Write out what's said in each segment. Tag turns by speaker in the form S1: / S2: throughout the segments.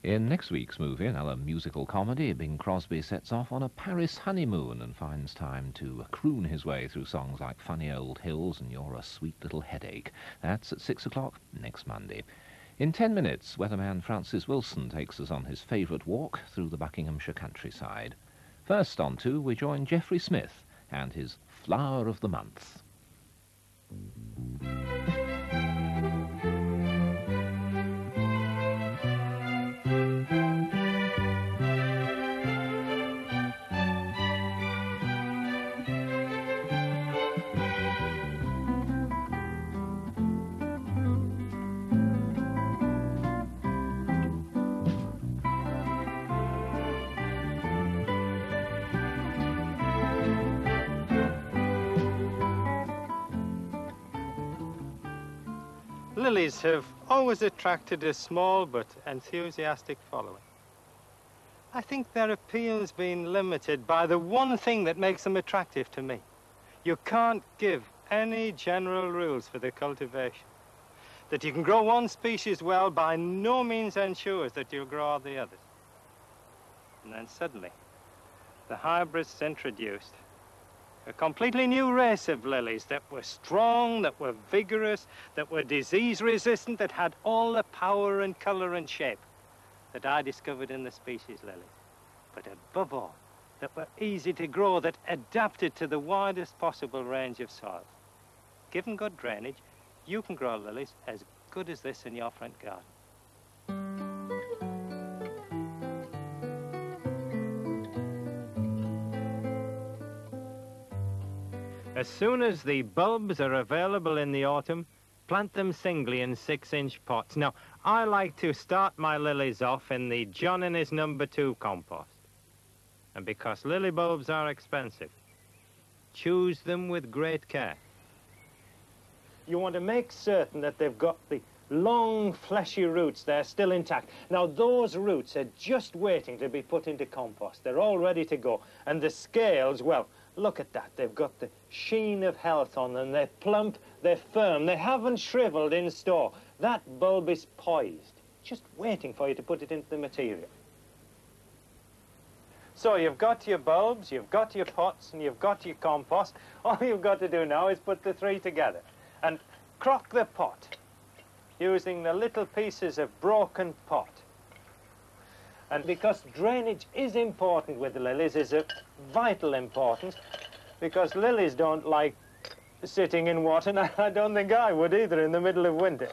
S1: In next week's movie, another musical comedy, Bing Crosby sets off on a Paris honeymoon and finds time to croon his way through songs like Funny Old Hills and You're a Sweet Little Headache. That's at 6 o'clock next Monday. In 10 minutes, weatherman Francis Wilson takes us on his favourite walk through the Buckinghamshire countryside. First on 2, we join Geoffrey Smith and his Flower of the Month.
S2: Lilies have always attracted a small but enthusiastic following. I think their appeal has been limited by the one thing that makes them attractive to me. You can't give any general rules for their cultivation. That you can grow one species well by no means ensures that you'll grow all the others. And then suddenly, the hybrids introduced a completely new race of lilies that were strong, that were vigorous, that were disease-resistant, that had all the power and colour and shape that I discovered in the species lilies. But above all, that were easy to grow, that adapted to the widest possible range of soils. Given good drainage, you can grow lilies as good as this in your front garden. As soon as the bulbs are available in the autumn, plant them singly in 6-inch pots. Now, I like to start my lilies off in the John and his number 2 compost. And because lily bulbs are expensive, choose them with great care. You want to make certain that they've got the long, fleshy roots there still intact. Now, those roots are just waiting to be put into compost. They're all ready to go. And the scales, well, look at that. They've got the sheen of health on them. They're plump, they're firm, they haven't shriveled in store. That bulb is poised, just waiting for you to put it into the material. So you've got your bulbs, you've got your pots, and you've got your compost. All you've got to do now is put the 3 together and crock the pot using the little pieces of broken pot. And because drainage is important with the lilies, is of vital importance, because lilies don't like sitting in water, and I don't think I would either in the middle of winter.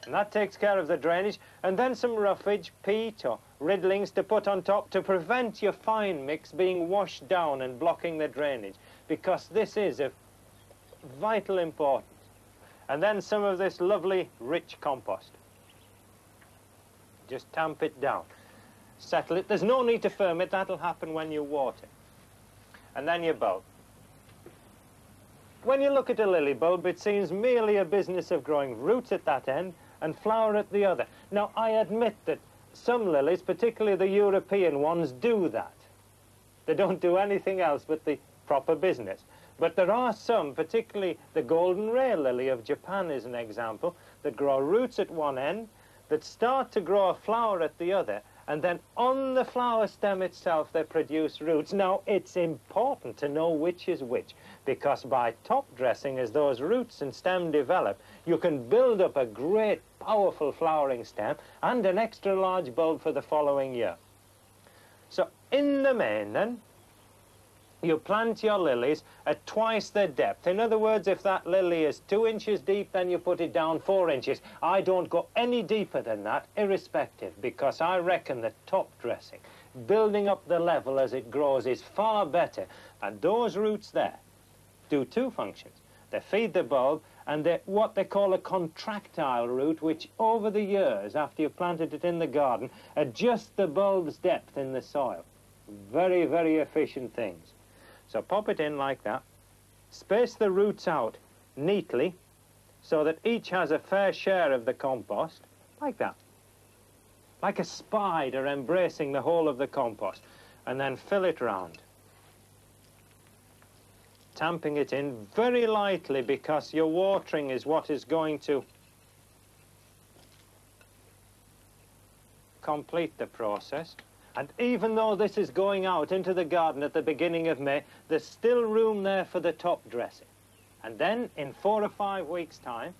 S2: And that takes care of the drainage, and then some roughage, peat or riddlings to put on top to prevent your fine mix being washed down and blocking the drainage, because this is of vital importance. And then some of this lovely rich compost. Just tamp it down, settle it. There's no need to firm it. That'll happen when you water. And then your bulb. When you look at a lily bulb, it seems merely a business of growing roots at that end and flower at the other. Now, I admit that some lilies, particularly the European ones, do that. They don't do anything else but the proper business. But there are some, particularly the golden ray lily of Japan is an example, that grow roots at one end, that start to grow a flower at the other, and then on the flower stem itself they produce roots. Now, it's important to know which is which, because by top dressing, as those roots and stem develop, you can build up a great, powerful flowering stem and an extra large bulb for the following year. So, in the main, then, you plant your lilies at twice their depth. In other words, if that lily is 2 inches deep, then you put it down 4 inches. I don't go any deeper than that, irrespective, because I reckon that top dressing, building up the level as it grows, is far better. And those roots there do 2 functions. They feed the bulb, and they're what they call a contractile root, which over the years, after you've planted it in the garden, adjusts the bulb's depth in the soil. Very, very efficient things. So pop it in like that, space the roots out neatly so that each has a fair share of the compost, like that. like a spider embracing the whole of the compost, and then fill it round. Tamping it in very lightly because your watering is what is going to complete the process. And even though this is going out into the garden at the beginning of May, there's still room there for the top dressing. And then in 4 or 5 weeks' time,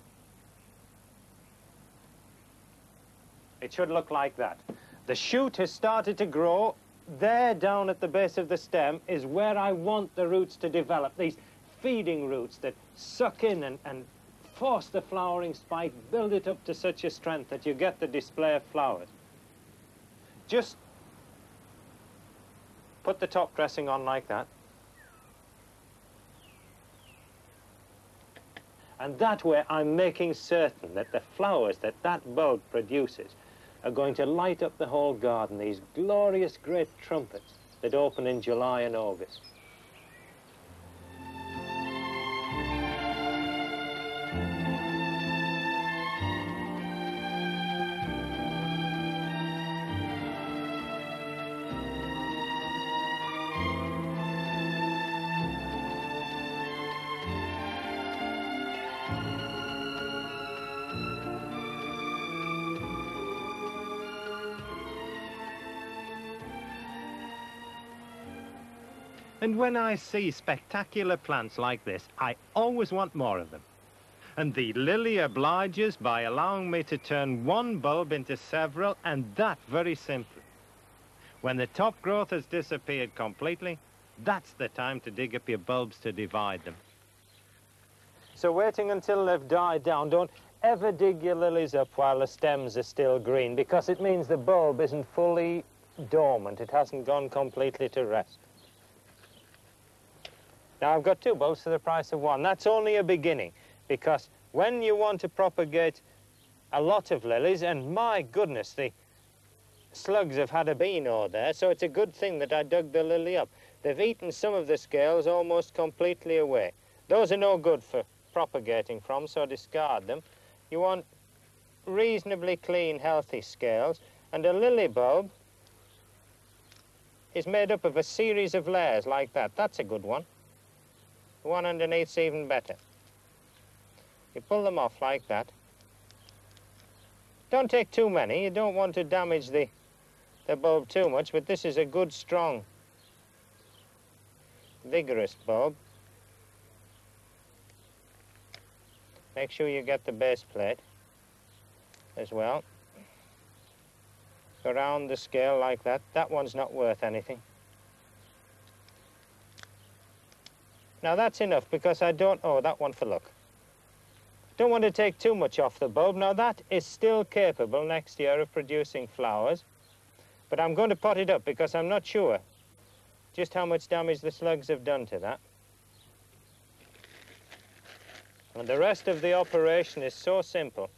S2: it should look like that. The shoot has started to grow. There, down at the base of the stem, is where I want the roots to develop, these feeding roots that suck in and force the flowering spike, build it up to such a strength that you get the display of flowers. Just put the top dressing on like that. And that way I'm making certain that the flowers that that bulb produces are going to light up the whole garden, these glorious great trumpets that open in July and August. And when I see spectacular plants like this, I always want more of them. And the lily obliges by allowing me to turn one bulb into several, and that very simply. When the top growth has disappeared completely, that's the time to dig up your bulbs to divide them. So waiting until they've died down, don't ever dig your lilies up while the stems are still green, because it means the bulb isn't fully dormant. It hasn't gone completely to rest. Now, I've got 2 bulbs for the price of 1. That's only a beginning, because when you want to propagate a lot of lilies, and my goodness, the slugs have had a beano there, so it's a good thing that I dug the lily up. They've eaten some of the scales almost completely away. Those are no good for propagating from, so discard them. You want reasonably clean, healthy scales, and a lily bulb is made up of a series of layers like that. That's a good one. The one underneath's even better. You pull them off like that. Don't take too many. You don't want to damage the bulb too much, but this is a good, strong, vigorous bulb. Make sure you get the base plate as well. Go around the scale like that. That one's not worth anything. Now that's enough, because I don't, oh, that one for luck. Don't want to take too much off the bulb. Now that is still capable next year of producing flowers, but I'm going to pot it up because I'm not sure just how much damage the slugs have done to that. And the rest of the operation is so simple.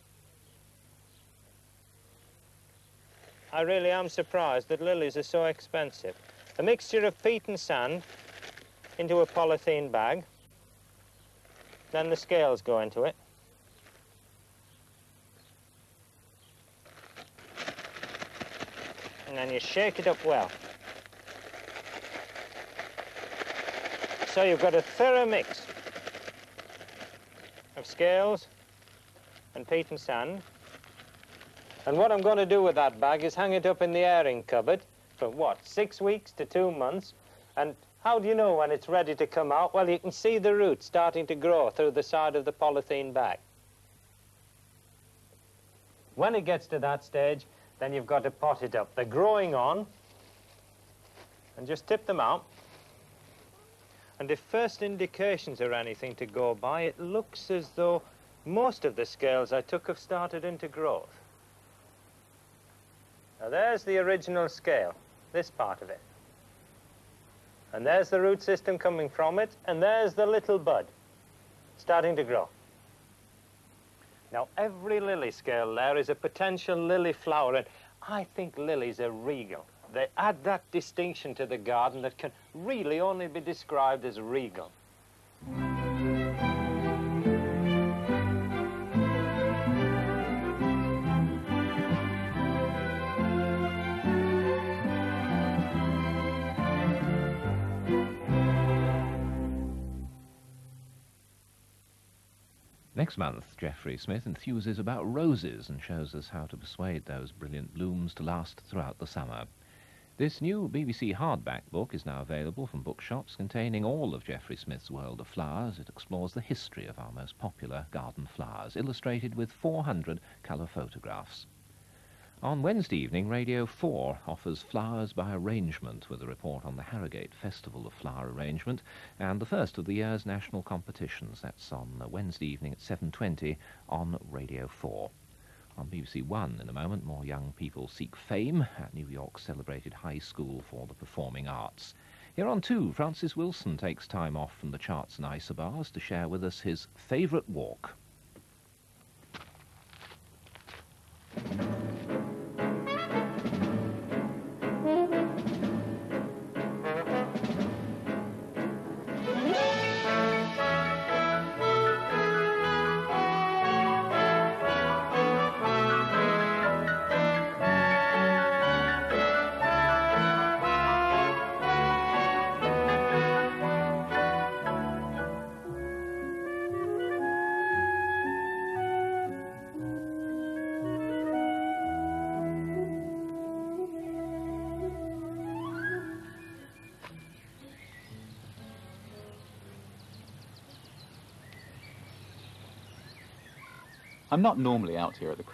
S2: I really am surprised that lilies are so expensive. A mixture of peat and sand into a polythene bag, then the scales go into it. And then you shake it up well. So you've got a thorough mix of scales and peat and sand. And what I'm going to do with that bag is hang it up in the airing cupboard for, what, 6 weeks to 2 months. And how do you know when it's ready to come out? Well, you can see the roots starting to grow through the side of the polythene bag. When it gets to that stage, then you've got to pot it up. They're growing on, and just tip them out. And if first indications are anything to go by, it looks as though most of the scales I took have started into growth. Now there's the original scale, this part of it. And there's the root system coming from it, and there's the little bud starting to grow. Now, every lily scale there is a potential lily flower, and I think lilies are regal. They add that distinction to the garden that can really only be described as regal.
S1: Next month, Geoffrey Smith enthuses about roses and shows us how to persuade those brilliant blooms to last throughout the summer. This new BBC hardback book is now available from bookshops, containing all of Geoffrey Smith's world of flowers. It explores the history of our most popular garden flowers, illustrated with 400 colour photographs. On Wednesday evening, Radio 4 offers Flowers by Arrangement, with a report on the Harrogate Festival of Flower Arrangement and the first of the year's national competitions. That's on Wednesday evening at 7:20 on Radio 4. On BBC One, in a moment, more young people seek fame at New York's celebrated high school for the performing arts. Here on 2, Francis Wilson takes time off from the charts and isobars to share with us his favourite walk.
S3: I'm not normally out here at the